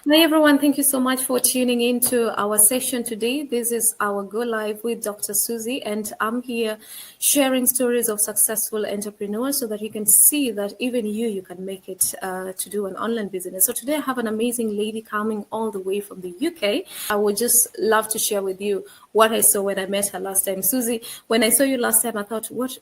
Hi everyone, thank you so much for tuning in to our session today. This is our Go Live with Dr. Susie, and I'm here sharing stories of successful entrepreneurs so that you can see that even you can make it to do an online business. So today I have an amazing lady coming all the way from the UK. I would just love to share with you what I saw when I met her last time. Susie, when I saw you last time, I thought, what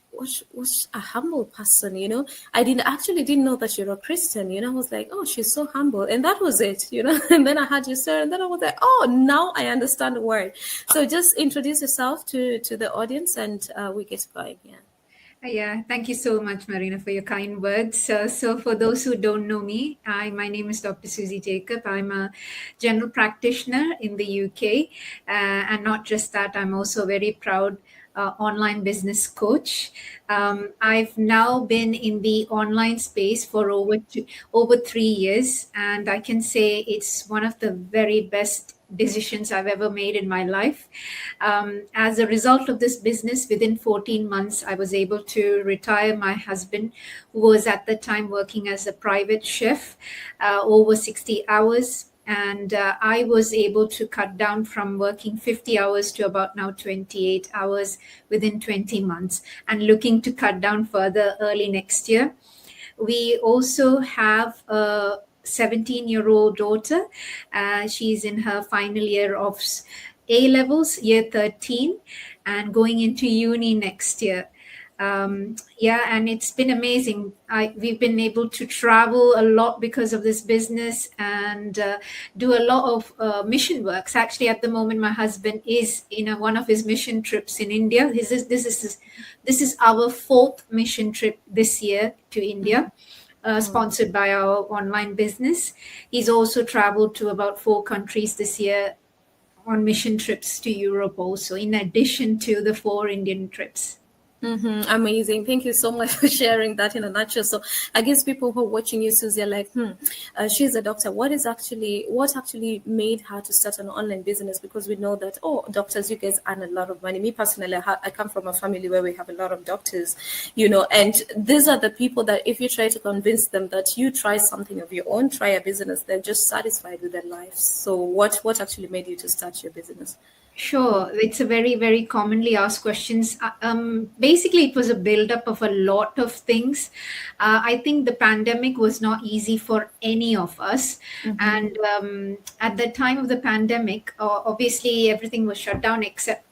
a humble person, you know. I didn't know that you're a Christian, you know. I was like, oh, she's so humble, and that was it, you know. And then I had you, sir, and then I was like, oh, now I understand the word. So just introduce yourself to the audience, and we get going. Yeah. Yeah, thank you so much, Marina, for your kind words. So, for those who don't know me, my name is Dr. Susie Jacob. I'm a general practitioner in the UK. And not just that, I'm also a very proud online business coach. I've now been in the online space for over 3 years, and I can say it's one of the very best decisions I've ever made in my life. As a result of this business, within 14 months, I was able to retire my husband, who was at the time working as a private chef, over 60 hours. And I was able to cut down from working 50 hours to about now 28 hours within 20 months, and looking to cut down further early next year. We also have a 17-year-old daughter. She's in her final year of A levels, year 13, and going into uni next year. Yeah, and it's been amazing. We've been able to travel a lot because of this business, and do a lot of mission works. Actually, at the moment, my husband is in one of his mission trips in India. This is our fourth mission trip this year to India. Sponsored by our online business. He's also traveled to about 4 countries this year on mission trips to Europe, also, in addition to the 4 Indian trips. Amazing. Thank you so much for sharing that in a nutshell. So I guess people who are watching you, Susie, are like, she's a doctor. What actually made her to start an online business? Because we know that, oh, doctors, you guys earn a lot of money. Me personally, I come from a family where we have a lot of doctors, you know, and these are the people that if you try to convince them that you try something of your own, try a business, they're just satisfied with their lives. So what actually made you to start your business? Sure, it's a very, very commonly asked questions. Basically, it was a buildup of a lot of things. I think the pandemic was not easy for any of us, and at the time of the pandemic, obviously everything was shut down except,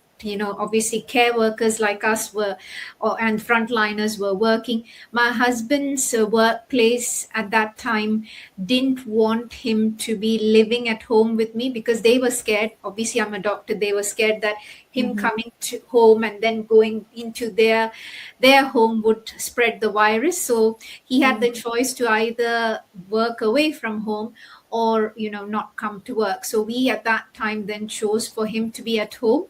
obviously care workers like us and frontliners were working. My husband's workplace at that time didn't want him to be living at home with me, because they were scared. Obviously, I'm a doctor. They were scared that him coming to home and then going into their home would spread the virus. So he had the choice to either work away from home, or not come to work. So we at that time then chose for him to be at home,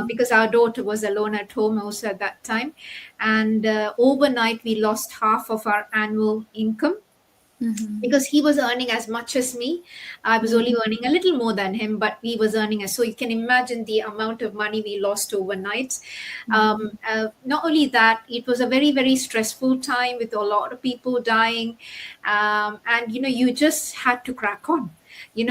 because our daughter was alone at home also at that time. And overnight we lost half of our annual income, because he was earning as much as me. I was only earning a little more than him, but he was earning as, so you can imagine the amount of money we lost overnight. Not only that, it was a very, very stressful time with a lot of people dying. And you just had to crack on. You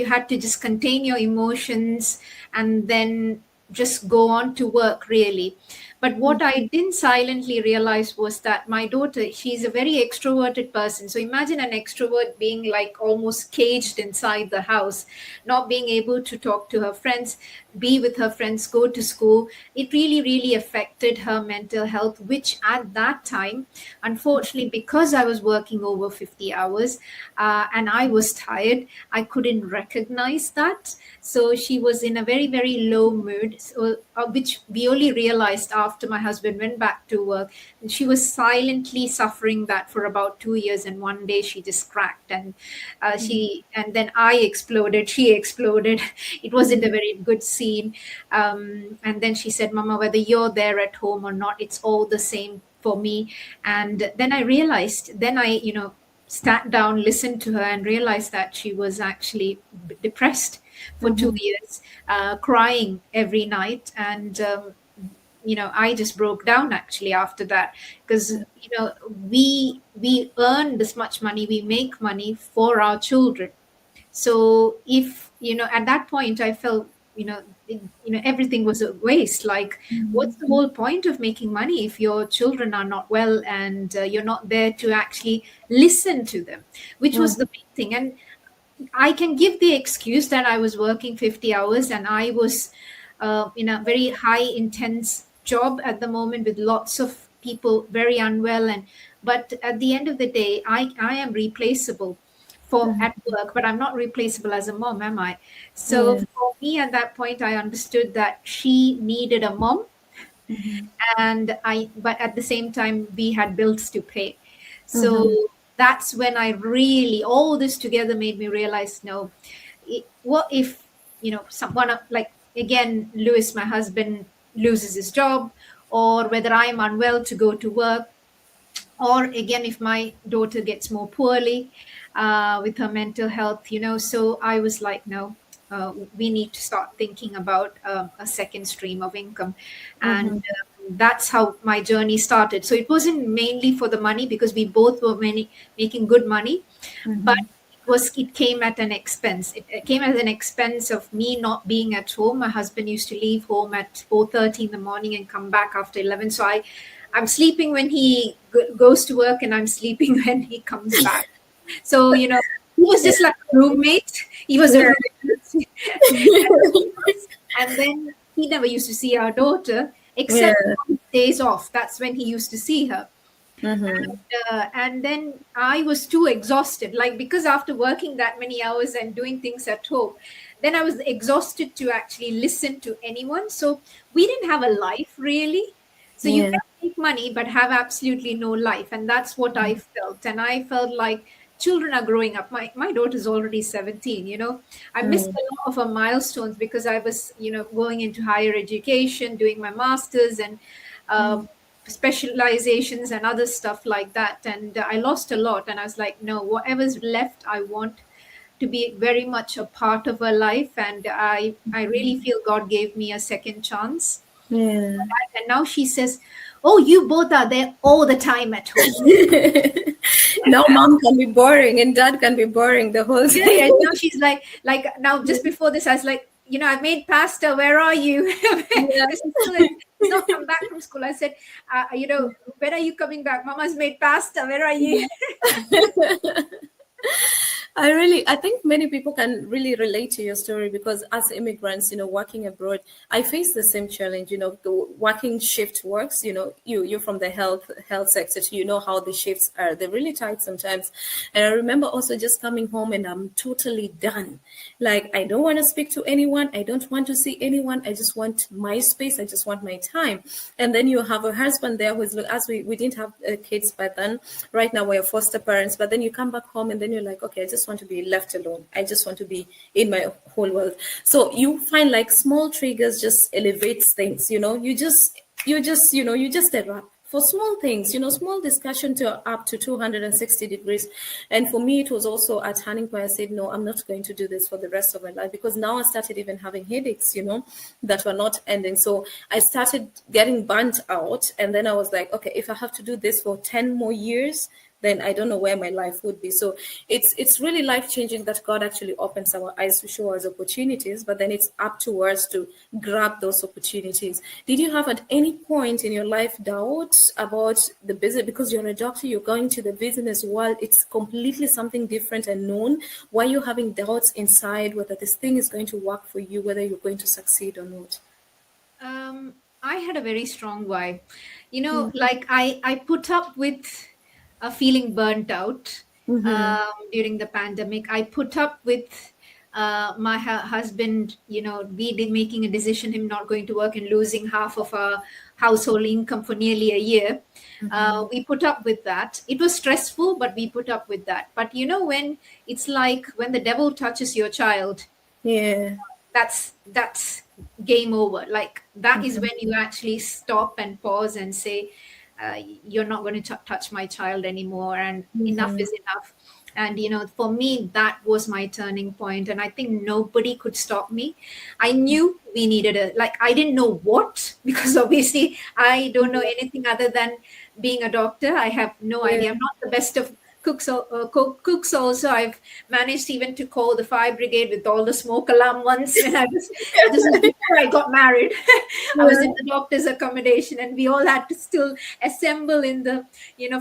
had to just contain your emotions, and then just go on to work, really. But what I didn't silently realize was that my daughter, she's a very extroverted person. So imagine an extrovert being like almost caged inside the house, not being able to talk to her friends, be with her friends, go to school. It really, really affected her mental health, which at that time, unfortunately, because I was working over 50 hours, and I was tired, I couldn't recognize that. So she was in a very, very low mood, which we only realized after my husband went back to work. And she was silently suffering that for about 2 years. And one day she just cracked, and and then I exploded, she exploded. It wasn't a very good scene. And then she said, Mama, whether you're there at home or not, it's all the same for me. And then I realized, sat down, listened to her, and realized that she was actually depressed for 2 years, crying every night. And I just broke down actually after that, because we earn this much money, we make money for our children. So if, at that point I felt, everything was a waste. Like, what's the whole point of making money if your children are not well, and you're not there to actually listen to them, which was the main thing. And I can give the excuse that I was working 50 hours and I was in a very high intense job at the moment with lots of people very unwell. And but at the end of the day, I am replaceable for at work, but I'm not replaceable as a mom, am I? So Yeah. for me at that point, I understood that she needed a mom, and but at the same time we had bills to pay. So that's when I really, all this together made me realize, no, what if, someone like, again, Lewis, my husband, loses his job, or whether I am unwell to go to work, or again if my daughter gets more poorly with her mental health. So I was like, no, we need to start thinking about a second stream of income. And that's how my journey started. So it wasn't mainly for the money, because we both were making good money, but it came at an expense. It came at an expense of me not being at home. My husband used to leave home at 4:30 in the morning and come back after 11. So I'm sleeping when he goes to work, and I'm sleeping when he comes back. So, he was just like a roommate. He was a Yeah. roommate. And then he never used to see our daughter Yeah. except on days off. That's when he used to see her. Mm-hmm. And then I was too exhausted, like, because after working that many hours and doing things at home, then I was exhausted to actually listen to anyone. So we didn't have a life really. So you Yeah. can make money but have absolutely no life, and that's what I felt. And I felt like children are growing up. My daughter's already 17. I missed Mm. a lot of her milestones because I was, going into higher education, doing my masters, and um, specializations and other stuff like that. And I lost a lot, and I was like, no, whatever's left, I want to be very much a part of her life. And I really feel God gave me a second chance. Yeah. And now she says, oh, you both are there all the time at home. Now mom can be boring and dad can be boring the whole Yeah, time. yeah. Now she's like now, just before this, I was like, I made pasta. Where are you? Yeah. Because he's not come back from school. I said, when are you coming back? Mama's made pasta. Where are you? I think many people can really relate to your story because as immigrants, working abroad, I face the same challenge. The working shift works. You're from the health sector, so you know how the shifts are. They're really tight sometimes. And I remember also just coming home and I'm totally done. Like I don't want to speak to anyone. I don't want to see anyone. I just want my space. I just want my time. And then you have a husband there who's as we didn't have kids by then. Right now we're foster parents, but then you come back home and then you're like, okay, I just want to be left alone. I just want to be in my whole world. So you find like small triggers just elevates things. You just erupt for small things, small discussion to up to 260 degrees. And for me, it was also a turning point. I said, no, I'm not going to do this for the rest of my life because now I started even having headaches, that were not ending. So I started getting burnt out. And then I was like, okay, if I have to do this for 10 more years, then I don't know where my life would be. So it's really life changing that God actually opens our eyes to show us opportunities, but then it's up to us to grab those opportunities. Did you have at any point in your life doubts about the business? Because you're a doctor, you're going to the business world, it's completely something different and known. Why are you having doubts inside whether this thing is going to work for you, whether you're going to succeed or not? I had a very strong why. Like I put up with feeling burnt out Mm-hmm. during the pandemic. I put up with my husband, we did making a decision, him not going to work and losing half of our household income for nearly a year. We put up with that. It was stressful, but we put up with that. But when it's like when the devil touches your child, Yeah. that's game over. Like that is when you actually stop and pause and say, you're not going to touch my child anymore, and enough Mm-hmm. is enough. And for me, that was my turning point, and I think nobody could stop me. I knew we needed I didn't know what, because obviously I don't know anything other than being a doctor. I have no Yeah. idea. I'm not the best of cooks also. I've managed even to call the fire brigade with all the smoke alarm once when I was, this was before I got married. I was in the doctor's accommodation, and we all had to still assemble in the,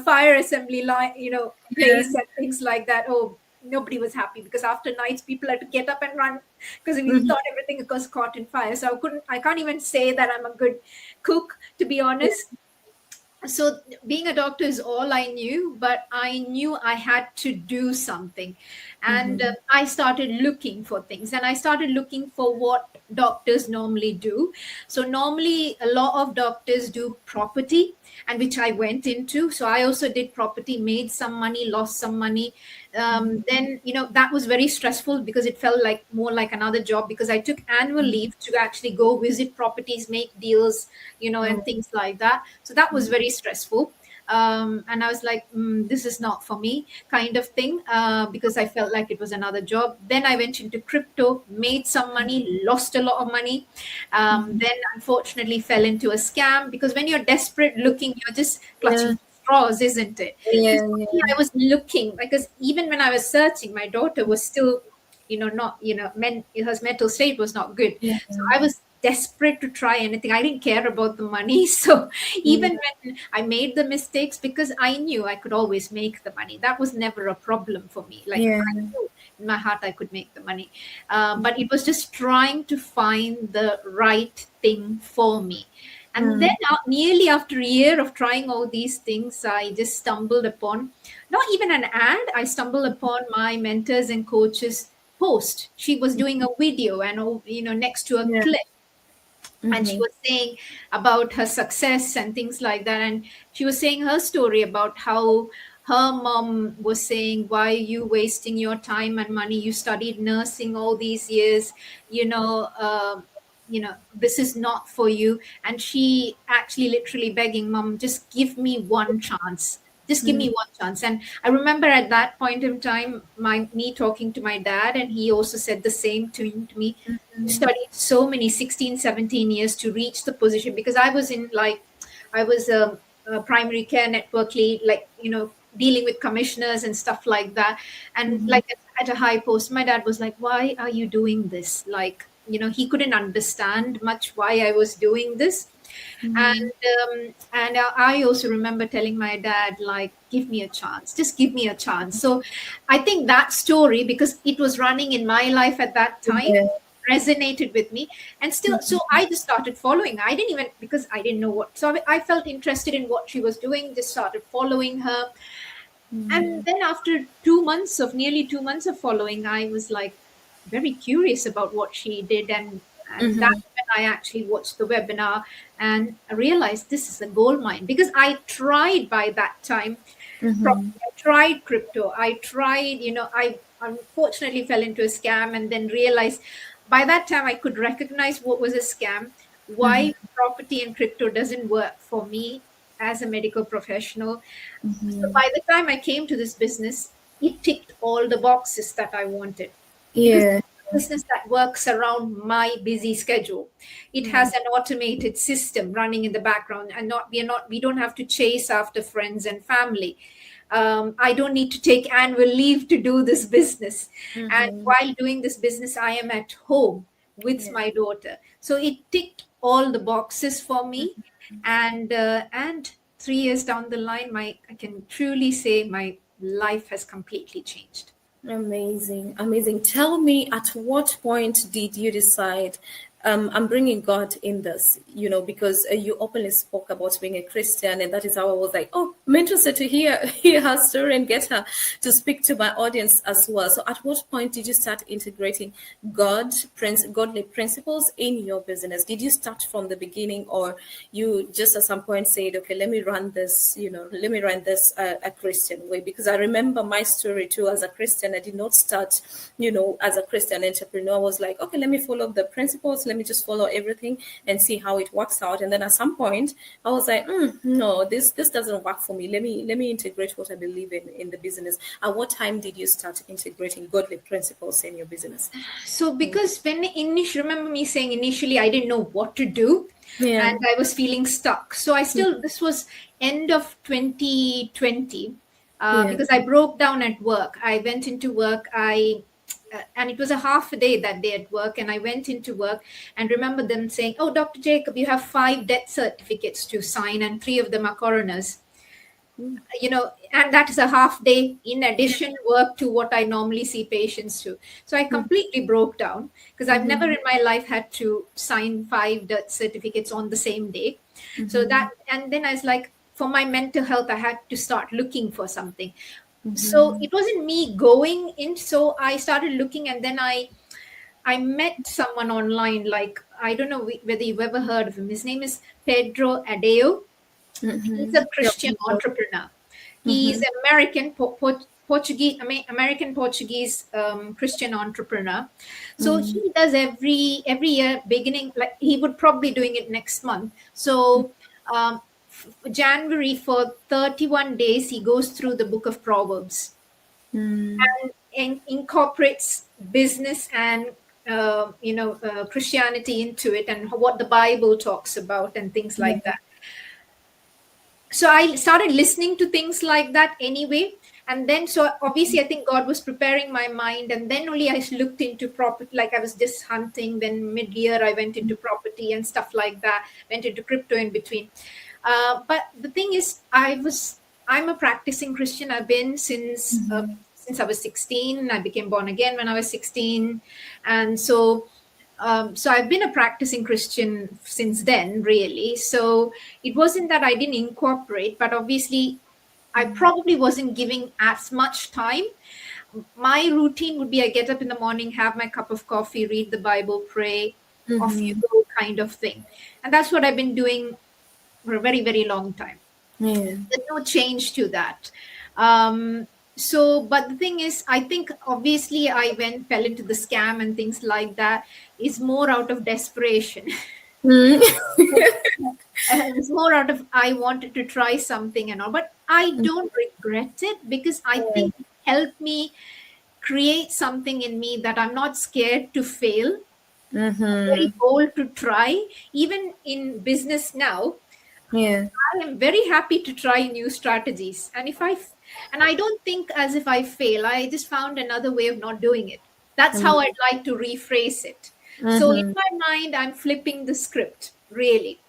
fire assembly line, Yeah. place and things like that. Oh, nobody was happy because after nights people had to get up and run because we Mhm. thought everything was caught in fire. So I can't even say that I'm a good cook, to be honest. So being a doctor is all I knew, but I knew I had to do something. And Mhm. I started looking for things, and I started looking for what doctors normally do. So normally a lot of doctors do property, and which I went into. So I also did property, made some money, lost some money. Then that was very stressful because it felt like more like another job, because I took annual leave to actually go visit properties, make deals, and Oh. things like that. So that was very stressful. And I was like, this is not for me, kind of thing, because I felt like it was another job. Then I went into crypto, made some money, lost a lot of money. Then unfortunately fell into a scam, because when you're desperate looking, you're just Yeah. clutching straws, isn't it? Yeah. Because Yeah. I was looking, because even when I was searching, my daughter was still, not, her mental state was not good. Yeah. So I was desperate to try anything. I didn't care about the money. So Yeah. even when I made the mistakes, because I knew I could always make the money, that was never a problem for me. Like, Yeah. I knew in my heart I could make the money. But it was just trying to find the right thing for me. And then Mm. nearly after a year of trying all these things, I just stumbled upon, not even an ad, I stumbled upon my mentors and coaches post. She was doing a video, and next to a Yeah. clip, and she Mhm. was saying about her success and things like that. And she was saying her story about how her mom was saying, why are you wasting your time and money? You studied nursing all these years, this is not for you. And she actually literally begging, mom, just give me one chance, just give me one chance. And I remember at that point in time, me talking to my dad, and he also said the same to me. You studied so many 16, 17 years to reach the position, because I was in, like, I was a primary care network lead, like, dealing with commissioners and stuff like that. And Mhm. like at a high post, my dad was like, why are you doing this? Like, he couldn't understand much why I was doing this. Mhm. And I also remember telling my dad, like, give me a chance, just give me a chance. So I think that story, because it was running in my life at that time, Yeah. resonated with me. And still, so I just started following. I didn't even, because I didn't know what, so I felt interested in what she was doing, just started following her. And then after 2 months of nearly 2 months of following, I was like very curious about what she did. And that's Mhm. when I actually watched the webinar, and I realized this is a gold mine, because I tried by that time Mhm. property, I tried crypto, I tried, I unfortunately fell into a scam, and then realized by that time I could recognize what was a scam, why property and crypto doesn't work for me as a medical professional. So Mhm. by the time I came to this business, it ticked all the boxes that I wanted, because Yeah. it's a business that works around my busy schedule. It has an automated system running in the background, and we don't have to chase after friends and family. I don't need to take annual leave to do this business. And Mhm. while doing this business, I am at home with Yeah. my daughter. So it ticked all the boxes for me. And 3 years down the line, I can truly say my life has completely changed. Amazing, amazing. Tell me, at what point did you decide, I'm bringing God in this, because you openly spoke about being a Christian, and that is how I was like, oh, I'm interested to hear her story and get her to speak to my audience as well. So, at what point did you start integrating godly principles in your business? Did you start from the beginning, or you just at some point said, okay, let me run this a Christian way? Because I remember my story too as a Christian. I did not start, as a Christian entrepreneur. I was like, okay, let me follow the principles. Let me just follow everything and see how it works out. And then at some point, I was like, no, this doesn't work for me. Let me integrate what I believe in the business. At what time did you start integrating godly principles in your business? So because when initially, remember me saying initially I didn't know what to do, Yeah. and I was feeling stuck. So this was end of 2020. Yeah. because I broke down at work. I went into work. And it was a half a day that day at work, and I went into work and remember them saying, "Oh, Dr. Jacob, you have 5 death certificates to sign, and 3 of them are coroners." Mm. And that is a half day in addition work to what I normally see patients do. So I completely broke down because I've never in my life had to sign 5 death certificates on the same day. So that, and then I was like, for my mental health, I had to start looking for something. So it wasn't me going in. So I started looking, and then I met someone online. Like, I don't know whether you've ever heard of him. His name is Pedro Adeo. He's a Yep. Christian entrepreneur. He's American Portuguese American Portuguese Christian entrepreneur. So he does every year beginning, like he would probably doing it next month. So January, for 31 days he goes through the book of Proverbs and incorporates business and Christianity into it, and what the Bible talks about and things like that. So I started listening to things like that anyway. And then, so obviously, I think God was preparing my mind. And then only I looked into property, like I was just hunting. Then mid year, I went into property and stuff like that, went into crypto in between. But the thing is, I'm a practicing Christian. I've been since I was 16. I became born again when I was 16. And so I've been a practicing Christian since then, really. So it wasn't that I didn't incorporate, but obviously I probably wasn't giving as much time. My routine would be I get up in the morning, have my cup of coffee, read the Bible, pray, off you go kind of thing. And that's what I've been doing for a very, very long time. Yeah. There's no change to that. But the thing is, I think obviously fell into the scam and things like that is more out of desperation. Mm. It's more out of I wanted to try something and all, but I don't regret it because I think it helped me create something in me that I'm not scared to fail, very bold to try. Even in business now, Yeah. I am very happy to try new strategies. And I don't think as if I fail. I just found another way of not doing it. That's how I'd like to rephrase it. So in my mind, I'm flipping the script, really.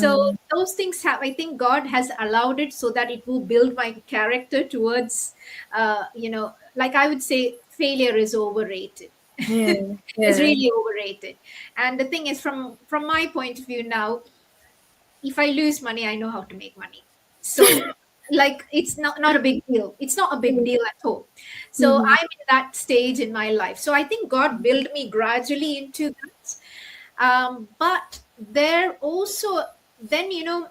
So those things have, I think God has allowed it so that it will build my character towards, like I would say, failure is overrated. Yeah. It's Yeah. really overrated. And the thing is, from my point of view now, if I lose money, I know how to make money. So like it's not a big deal. It's not a big deal at all. So I'm in that stage in my life. So I think God built me gradually into that. But there also then from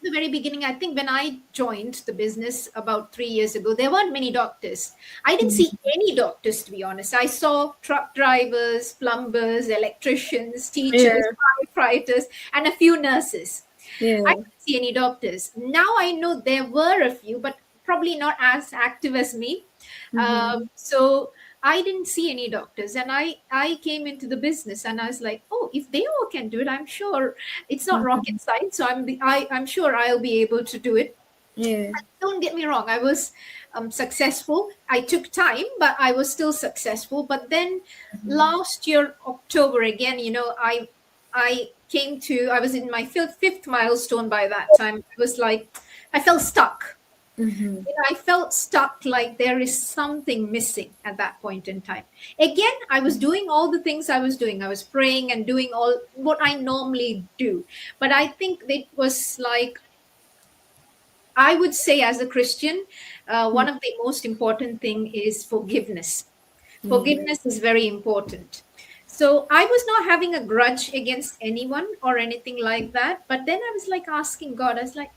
the very beginning, I think when I joined the business about 3 years ago, there weren't many doctors. I didn't see any doctors, to be honest. I saw truck drivers, plumbers, electricians, teachers, Yeah. firefighters, and a few nurses. I Yeah. didn't see any doctors. Now I know there were a few, but probably not as active as me. So I didn't see any doctors, and I came into the business, and I was like, oh, if they all can do it, I'm sure it's not rocket science. So I'm sure I'll be able to do it. Yeah. Don't get me wrong, I was successful. I took time, but I was still successful. But then last year October again, I was in my fifth milestone by that time. I was like, I felt stuck. I felt stuck, like there is something missing at that point in time. Again, I was doing all the things I was doing. I was praying and doing all what I normally do. But I think it was like, I would say as a Christian, one of the most important thing is forgiveness. Yeah. Forgiveness is very important. So I was not having a grudge against anyone or anything like that. But then I was like asking God, I was like,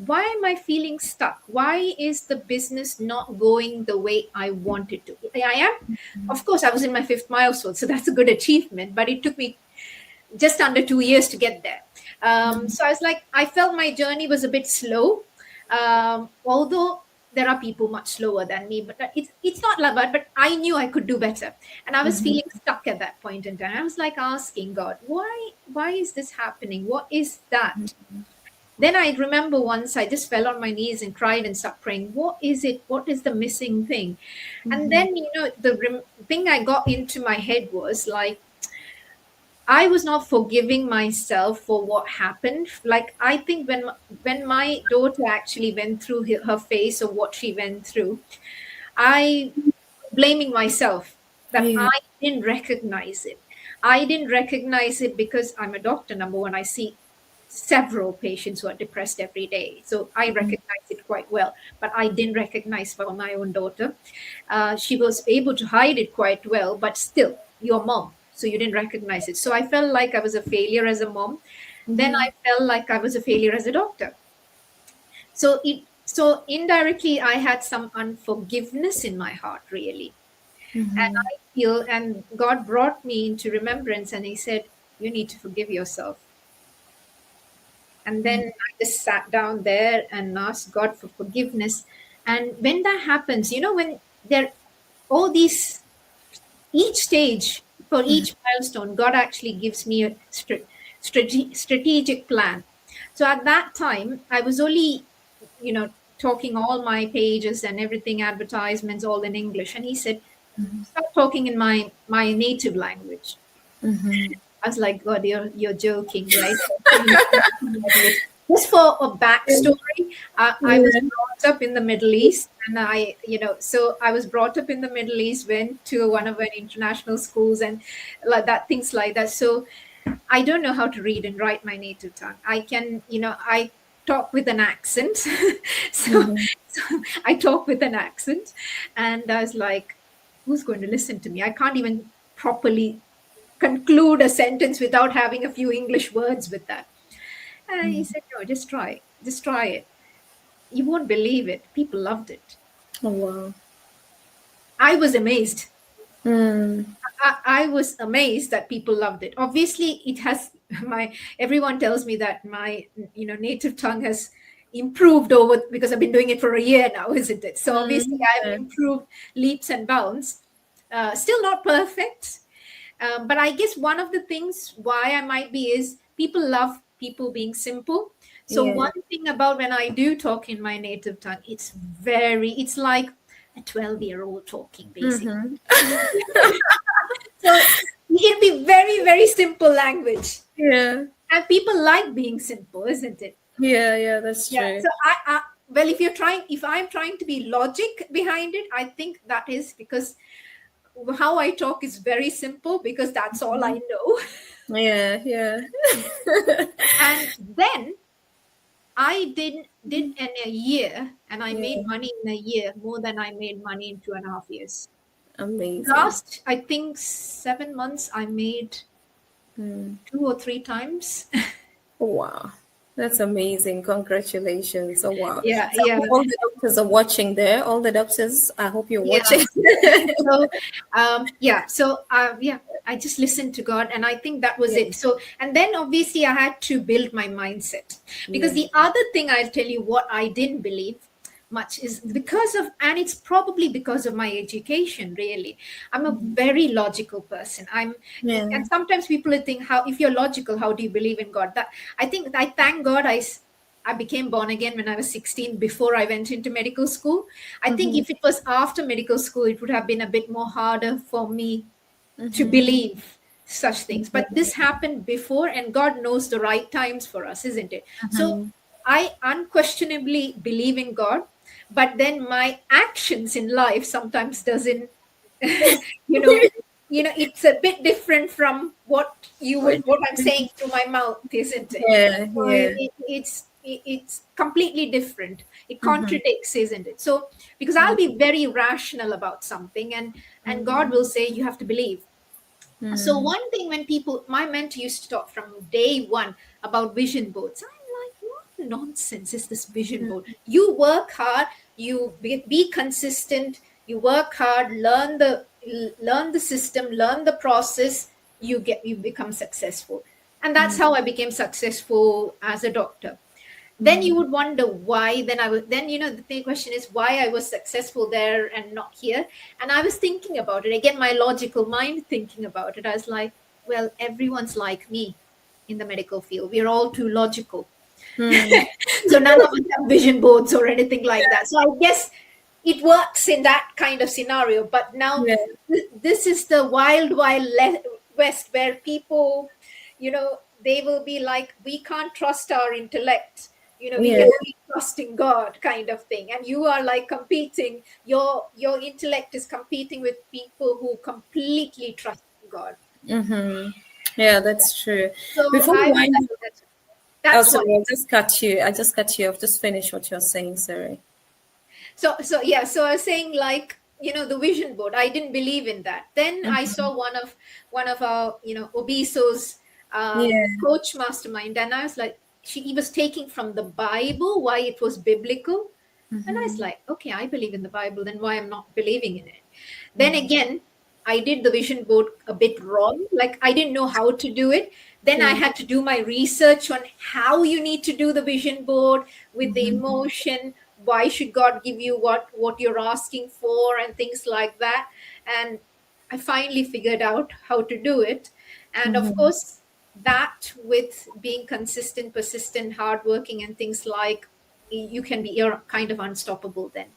why am I feeling stuck? Why is the business not going the way I wanted to? I am, of course, I was in my fifth milestone, so that's a good achievement, but it took me just under 2 years to get there. So I was like, I felt my journey was a bit slow, although there are people much slower than me, but it's not like that. But I knew I could do better, and I was feeling stuck at that point in time. I was like asking God, why is this happening? What is that? Then I remember once I just fell on my knees and cried and started praying, what is it? What is the missing thing? And Mm-hmm. then, the thing I got into my head was like, I was not forgiving myself for what happened. Like, I think when my daughter actually went through her phase of what she went through, I blaming myself that Yeah. I didn't recognize it. I didn't recognize it because I'm a doctor, number one. I see several patients who are depressed every day. So I recognize it quite well, but I didn't recognize for my own daughter. She was able to hide it quite well, but still, your mom. So you didn't recognize it. So I felt like I was a failure as a mom. Then Mm-hmm. I felt like I was a failure as a doctor. So indirectly I had some unforgiveness in my heart, really. And Mm-hmm. I feel, and God brought me into remembrance and He said, you need to forgive yourself. And then I just sat down there and asked God for forgiveness. And when that happens, when there all these each stage for each milestone, God actually gives me a strategic plan. So at that time, I was only, talking all my pages and everything, advertisements, all in English. And He said, start talking in my native language. Mm-hmm. I was like, God, you're joking, right? Just for a backstory, I was Yeah. brought up in the Middle East, and so I was brought up in the Middle East, went to one of an international schools, and like that, things like that. So I don't know how to read and write my native tongue. I can, I talk with an accent. so, Mm-hmm. so I talk with an accent, and I was like, who's going to listen to me? I can't even properly conclude a sentence without having a few English words with that. And he said, no, just try it. You won't believe it. People loved it. Oh, wow. I was amazed. Mm. I was amazed that people loved it. Obviously, it has my everyone tells me that my native tongue has improved over because I've been doing it for a year now, isn't it? So obviously, Mm. I've Yeah. improved leaps and bounds. Still not perfect, but I guess one of the things why I might be is people love people being simple. So Yeah. one thing about when I do talk in my native tongue, it's like a 12-year-old talking, basically. Mm-hmm. So it'll be very, very simple language. Yeah. And people like being simple, isn't it? Yeah. Yeah. That's Yeah. true. So well, if I'm trying to be logic behind it, I think that is because how I talk is very simple because that's all I know. Yeah. Yeah. And then I did in a year, and I Yeah. made money in a year more than I made money in 2.5 years. Amazing. Last, I think, 7 months, I made Mm. 2 or 3 times. Oh, wow. That's amazing. Congratulations. Oh, wow. Yeah, So I yeah, hope all the doctors are watching there. All the doctors, I hope you're yeah. watching. So, yeah, I just listened to God, and I think that was Yeah. it. So, and then obviously I had to build my mindset, because Yeah. the other thing I'll tell you what I didn't believe much is because of, and it's probably because of my education, really. I'm a very logical person. Yeah. And sometimes people would think, how, if you're logical, how do you believe in God? That I think, I thank God I became born again when I was 16, before I went into medical school. I think Mm-hmm. if it was after medical school, it would have been a bit more harder for me to Mm-hmm. believe such things. But this happened before, and God knows the right times for us, isn't it? So Mm-hmm. I unquestionably believe in God, but then my actions in life sometimes doesn't, you know, it's a bit different from what I'm saying through my mouth, isn't it? Yeah. So Yeah. it's completely different. It Mm-hmm. contradicts, isn't it? So because I'll be very rational about something, and God will say you have to believe. So Mm-hmm. one thing, when people, my mentor used to talk from day one about vision boards. I'm like, what nonsense is this vision board? You work hard, you be consistent, you work hard, learn the system, learn the process, you become successful. And that's how I became successful as a doctor. Then you would wonder why. Then I would then the thing question is why I was successful there and not here. And I was thinking about it again, my logical mind thinking about it. I was like, well, everyone's like me in the medical field. We're all too logical. Mm. So none of us have vision boards or anything like that. So I guess it works in that kind of scenario. But now Yeah. this is the west, where people, they will be like, we can't trust our intellect. We Yeah. can only trust in God, kind of thing. And you are like competing. Your intellect is competing with people who completely trust in God. Mm-hmm. Yeah, that's true. So Before we I would wind, say oh, that's what. sorry, I just cut you. I just cut you off. Just finish what you're saying. Sorry. So yeah, so I was saying, like, the vision board, I didn't believe in that. Then I Mm-hmm. saw one of our, Obiso's Yeah. coach mastermind, and I was like, he was taking from the Bible why it was biblical. And I was Mm-hmm. like, okay, I believe in the Bible, then why I'm not believing in it? Then again, I did the vision board a bit wrong. Like, I didn't know how to do it. Then I Yeah. had to do my research on how you need to do the vision board with the Mm-hmm. emotion. Why should God give you what you're asking for, and things like that. And I finally figured out how to do it. And of Mm-hmm. course, that with being consistent, persistent, hardworking, and things like, you're kind of unstoppable then.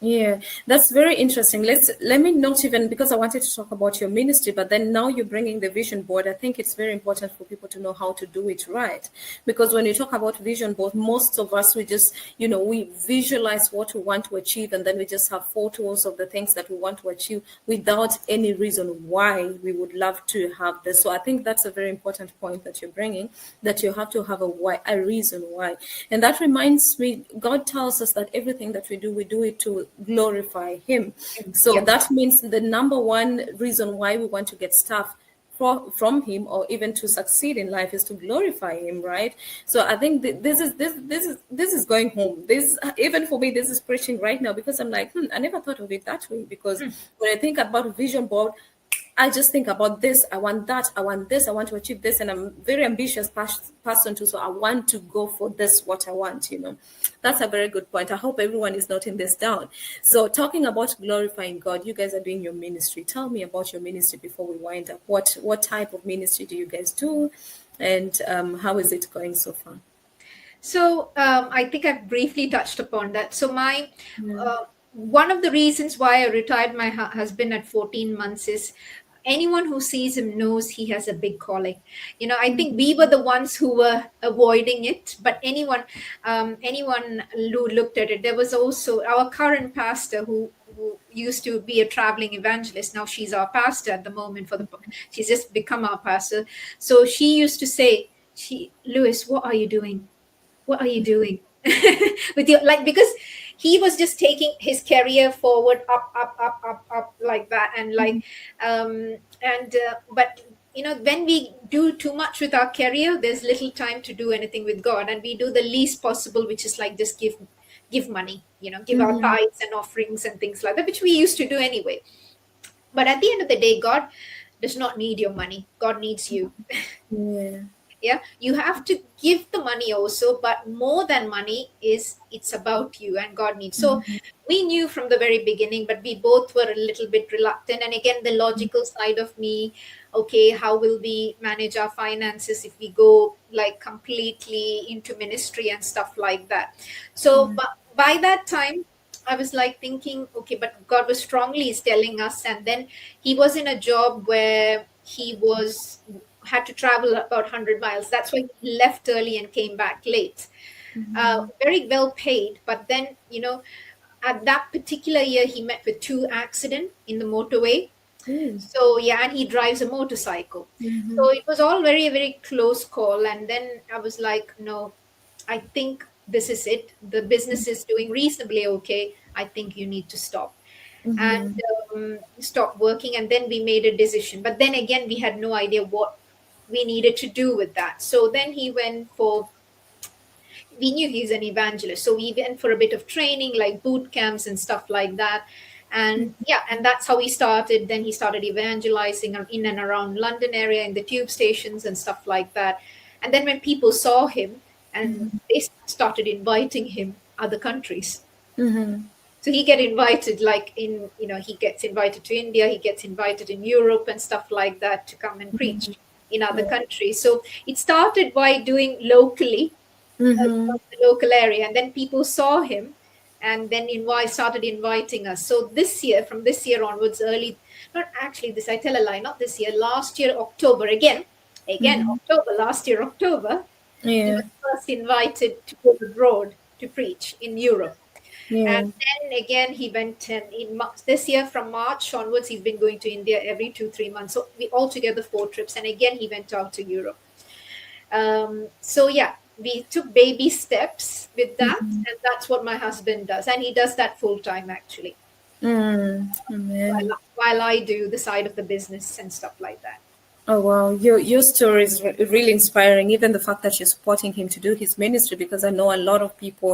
Yeah, that's very interesting. Let me not even, because I wanted to talk about your ministry, but then now you're bringing the vision board. I think it's very important for people to know how to do it right. Because when you talk about vision board, most of us, we just, we visualize what we want to achieve, and then we just have photos of the things that we want to achieve without any reason why we would love to have this. So I think that's a very important point that you're bringing, that you have to have a why, a reason why. And that reminds me, God tells us that everything that we do it to glorify Him. So Yeah. that means the number one reason why we want to get stuff from Him, or even to succeed in life, is to glorify Him, right? So I think this is going home. This, even for me, this is preaching right now, because I'm like, I never thought of it that way. Because when I think about a vision board, I just think about this. I want that. I want this. I want to achieve this. And I'm a very ambitious person too. So I want to go for this, what I want. That's a very good point. I hope everyone is noting this down. So talking about glorifying God, you guys are doing your ministry. Tell me about your ministry before we wind up. What type of ministry do you guys do? And how is it going so far? So I think I've briefly touched upon that. So my Yeah. one of the reasons why I retired my husband at 14 months is, anyone who sees him knows he has a big calling. I think we were the ones who were avoiding it, but anyone who looked at it, there was also our current pastor who used to be a traveling evangelist. Now she's our pastor at the moment. She's just become our pastor. So she used to say, Lewis, what are you doing? What are you doing with your, like, because he was just taking his career forward, up like that. And like, but when we do too much with our career, there's little time to do anything with God, and we do the least possible, which is like, just give money, give our Mm-hmm. tithes and offerings and things like that, which we used to do anyway. But at the end of the day, God does not need your money. God needs you. Yeah. Yeah, you have to give the money also, but more than money is, it's about you and God needs. So we knew from the very beginning, but we both were a little bit reluctant. And again, the logical side of me, okay, how will we manage our finances if we go like completely into ministry and stuff like that? So but by that time, I was like thinking, okay, but God was strongly telling us. And then he was in a job where he was had to travel about 100 miles. That's why he left early and came back late. Very well paid. But then, at that particular year, he met with two accidents in the motorway. Ooh. So, yeah, and he drives a motorcycle. Mm-hmm. So it was all very, very close call. And then I was like, no, I think this is it. The business is doing reasonably okay. I think you need to stop and Mm-hmm. stop working. And then we made a decision. But then again, we had no idea what we needed to do with that. So then he went for, we knew he's an evangelist. So we went for a bit of training, like boot camps and stuff like that. And yeah, and that's how he started. Then he started evangelizing in and around London area, in the tube stations and stuff like that. And then when people saw him, and they started inviting him other countries. Mm-hmm. So he get invited, like, he gets invited to India, he gets invited in Europe and stuff like that, to come and preach in other countries. So it started by doing locally, Mm-hmm. the local area, and then people saw him, and then started inviting us. So this year, from this year onwards, early, not actually this, I tell a lie, not this year, last year October, again Mm-hmm. October, last year October, he Yeah. was first invited to go abroad to preach in Europe. And Yeah. then again, he went, and this year from March onwards, he's been going to India every 2 3 months. So we altogether 4 trips, and again he went out to Europe. So yeah, we took baby steps with that, and that's what my husband does, and he does that full time actually, Mm. Amen. while I do the side of the business and stuff like that. Oh wow, your story is really inspiring. Even the fact that you're supporting him to do his ministry, because I know a lot of people,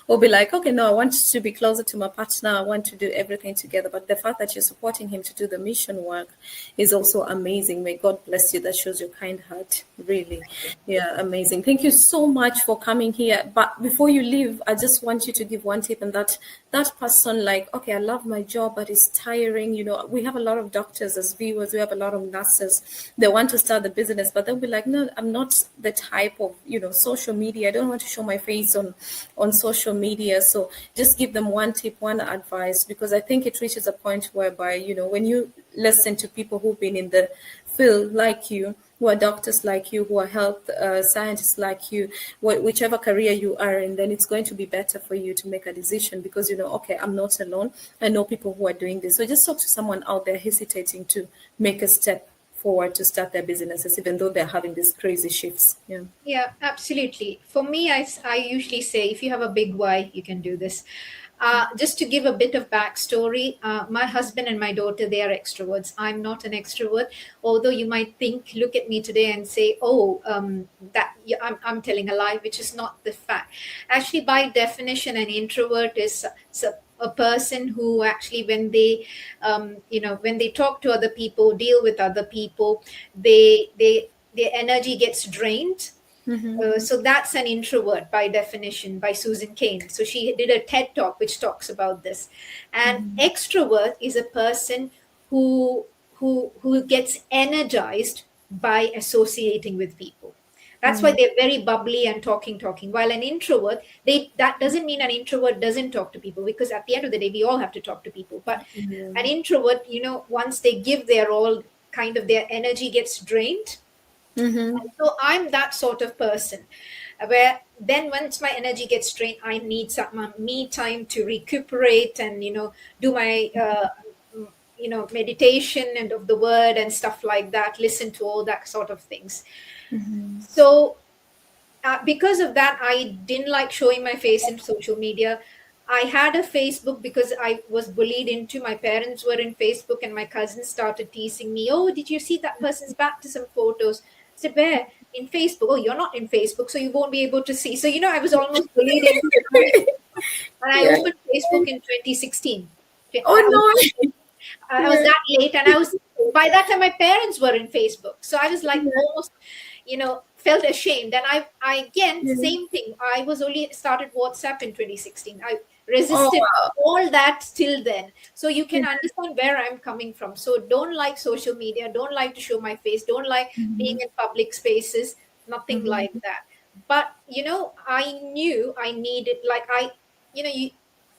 will be like, okay, no, I want to be closer to my partner. I want to do everything together. But the fact that you're supporting him to do the mission work is also amazing. May God bless you. That shows your kind heart. Really, yeah, amazing. Thank you so much for coming here. But before you leave, I just want you to give one tip, and that person, like, okay, I love my job, but it's tiring. We have a lot of doctors as viewers. We have a lot of nurses. They want to start the business, but they'll be like, no, I'm not the type of, social media. I don't want to show my face on social media. So just give them one tip, one advice, because I think it reaches a point whereby, when you listen to people who've been in the field like you, who are doctors like you, who are health scientists like you, whichever career you are in, then it's going to be better for you to make a decision, because okay, I'm not alone. I know people who are doing this. So just talk to someone out there hesitating to make a step forward to start their businesses, even though they're having these crazy shifts. Yeah. Yeah, absolutely. For me, I usually say if you have a big why, you can do this. Just to give a bit of backstory, my husband and my daughter, they are extroverts. I'm not an extrovert, although you might look at me today and say, oh, that yeah, I'm telling a lie, which is not the fact. Actually, by definition, an introvert is a person who actually, when they talk to other people, deal with other people, their energy gets drained. So that's an introvert by definition, by Susan Cain. So she did a TED talk which talks about this. And extrovert is a person who who gets energized by associating with people. That's why they're very bubbly and talking. While an introvert, that doesn't mean an introvert doesn't talk to people, because at the end of the day, we all have to talk to people. But an introvert, once they give their all, kind of their energy gets drained. Mm-hmm. So I'm that sort of person, where then once my energy gets drained, I need some me time to recuperate and do my meditation and of the word and stuff like that. Listen to all that sort of things. So because of that, I didn't like showing my face in social media. I had a Facebook because I was bullied into. My parents were in Facebook, and my cousins started teasing me. Oh, did you see that person's baptism photos? I said, where? In Facebook. Oh, you're not in Facebook, so you won't be able to see. So, I was almost bullied into having, and I Yeah. opened Facebook in 2016. Oh I was no. I was Yeah. that late, and by that time my parents were in Facebook, so I was like Yeah. almost, felt ashamed. And I again, Yeah. same thing. I was only started WhatsApp in 2016. I Oh resisted wow. all that till then. So you Yeah. can understand where I'm coming from. So don't like social media. Don't like to show my face. Don't like being in public spaces. Nothing like that. But I knew I needed, like you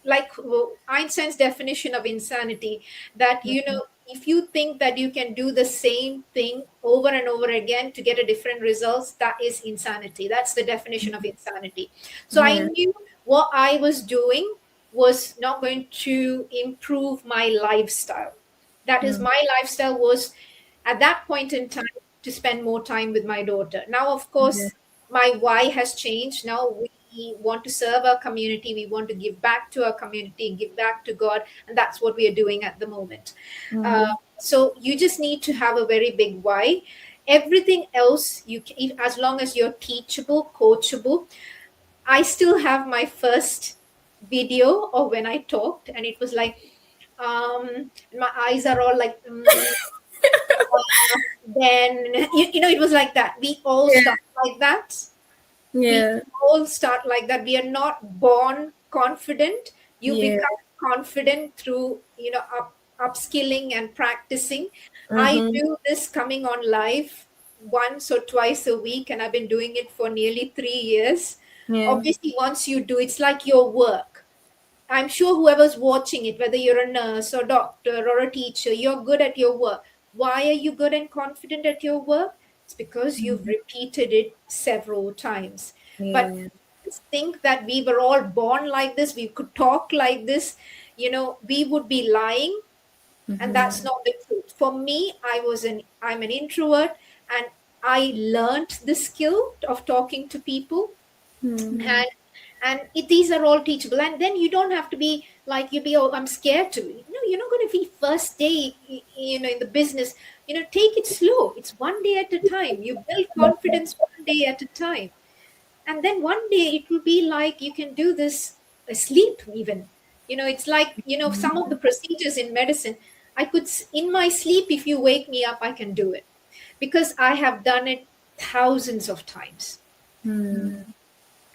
like Einstein's definition of insanity, that if you think that you can do the same thing over and over again to get a different results, that is insanity. That's the definition of insanity. So I Yeah. knew what I was doing was not going to improve my lifestyle. That is, my lifestyle was at that point in time to spend more time with my daughter. Now, of Yeah. course, my why has changed. Now we want to serve our community. We want to give back to our community, give back to God, and that's what we are doing at the moment. So you just need to have a very big why. Everything else, as long as you're teachable, coachable. I still have my first video of when I talked, and it was like, my eyes are all like, then it was like that. We all Yeah. start like that. We Yeah. all start like that. We are not born confident. You Yeah. become confident through upskilling and practicing. I Mm-hmm. do this coming on live once or twice a week, and I've been doing it for nearly 3 years. Yeah. Obviously, once you do, it's like your work. I'm sure whoever's watching it, whether you're a nurse or doctor or a teacher, you're good at your work. Why are you good and confident at your work? It's because you've repeated it several times. But Yeah. think that we were all born like this, we could talk like this, we would be lying, and that's not the truth. For me, I'm an introvert, and I learned the skill of talking to people, Hmm. and these are all teachable. And then you don't have to be like, you be, oh, I'm scared to, you're not going to be first day, in the business. Take it slow. It's one day at a time. You build confidence one day at a time, and then one day it will be like you can do this asleep even. It's like, some of the procedures in medicine, I could in my sleep, if you wake me up, I can do it, because I have done it thousands of times. Hmm.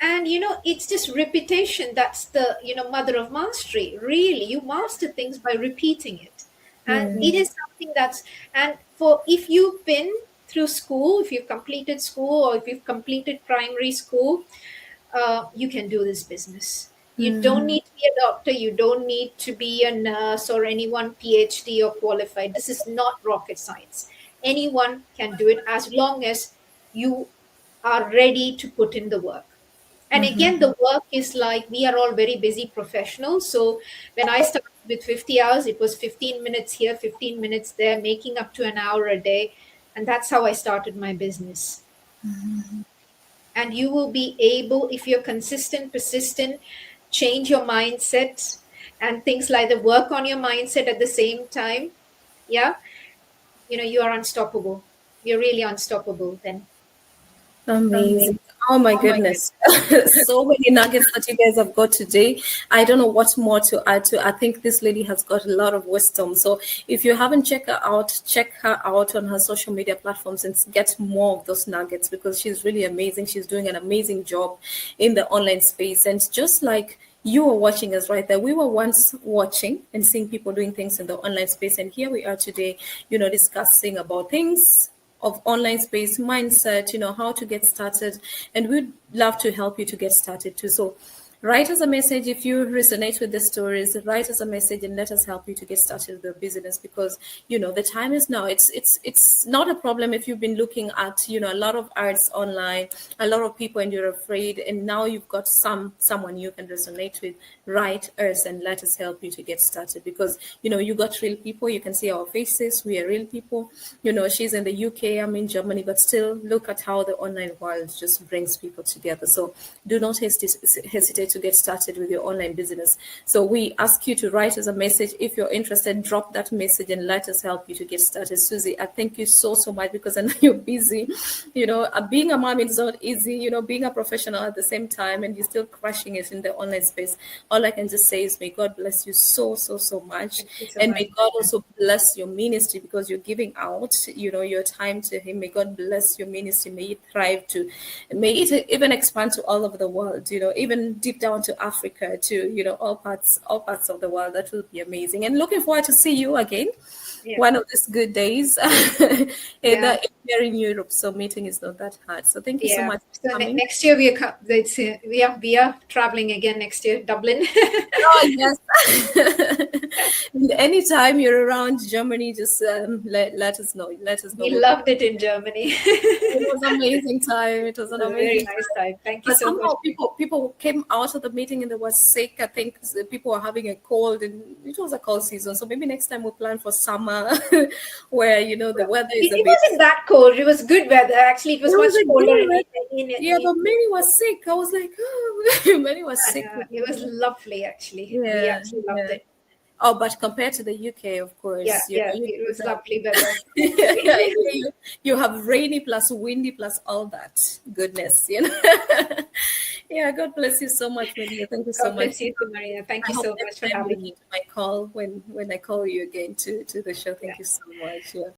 And it's just repetition. That's the mother of mastery. Really, you master things by repeating it. And Yeah. it is something that's, and for, if you've been through school, if you've completed school, or if you've completed primary school, you can do this business. You don't Hmm. need to be a doctor, you don't need to be a nurse or anyone PhD or qualified. This is not rocket science. Anyone can do it, as long as you are ready to put in the work. And again, the work is like, we are all very busy professionals. So when I started with 50 hours, it was 15 minutes here, 15 minutes there, making up to an hour a day. And that's how I started my business. And you will be able, if you're consistent, persistent, change your mindset and things like that, work on your mindset at the same time. Yeah. You are unstoppable. You're really unstoppable then. Amazing. Oh my goodness. So many nuggets that you guys have got today. I don't know what more to add to. I think this lady has got a lot of wisdom. So if you haven't checked her out, check her out on her social media platforms and get more of those nuggets, because she's really amazing. She's doing an amazing job in the online space. And just like you were watching us right there, we were once watching and seeing people doing things in the online space. And here we are today, discussing about things of online space mindset, how to get started. And we'd love to help you to get started too. So write us a message if you resonate with the stories. Write us a message and let us help you to get started with the business, because the time is now. It's not a problem if you've been looking at a lot of arts online, a lot of people, and you're afraid, and now you've got someone you can resonate with. Write us and let us help you to get started, because you got real people. You can see our faces. We are real people. She's in the UK, I'm in Germany, but still look at how the online world just brings people together. So do not hesitate to get started with your online business. So we ask you to write us a message. If you're interested, drop that message and let us help you to get started. Susie, I thank you so much, because I know you're busy. Being a mom is not easy, being a professional at the same time, and you're still crushing it in the online space. All I can just say is, may God bless you so much. Thank you so And much. may God also bless your ministry, because you're giving out, your time to Him. May God bless your ministry. May it thrive to, may it even expand to all over the world, even deep down to Africa, to, all parts of the world. That will be amazing. And looking forward to see you again Yeah. one of these good days Yeah. here in Europe. So meeting is not that hard. So thank you so Yeah. much So for coming. next year we are traveling again next year, Dublin. Oh, yes. Anytime you're around Germany, just let us know. Let us know. We We'll be. loved it in Germany. It was amazing time. It was It an was a very amazing nice time. time. Thank you But so much. somehow people came out of the meeting and they were sick. I think people were having a cold, and it was a cold season. So maybe next time we'll plan for summer, where the weather is a It bit. wasn't that cold. It was good weather. Actually, it It was was much a colder good weather. Yeah, in but Many was sick. I was like, oh, Many was sick. it was lovely, actually. We Yeah, actually loved yeah. it. Oh, but compared to the UK, of Yeah, course, yeah, you it was guys lovely weather. yeah, you have rainy plus windy plus all that goodness. Yeah, God bless you so much, Maria. Thank you so God much. bless you too, Marina. Thank I you hope so next much for time having you me. meet my call when I call you again to the show. Yeah. Thank you so much. Yeah.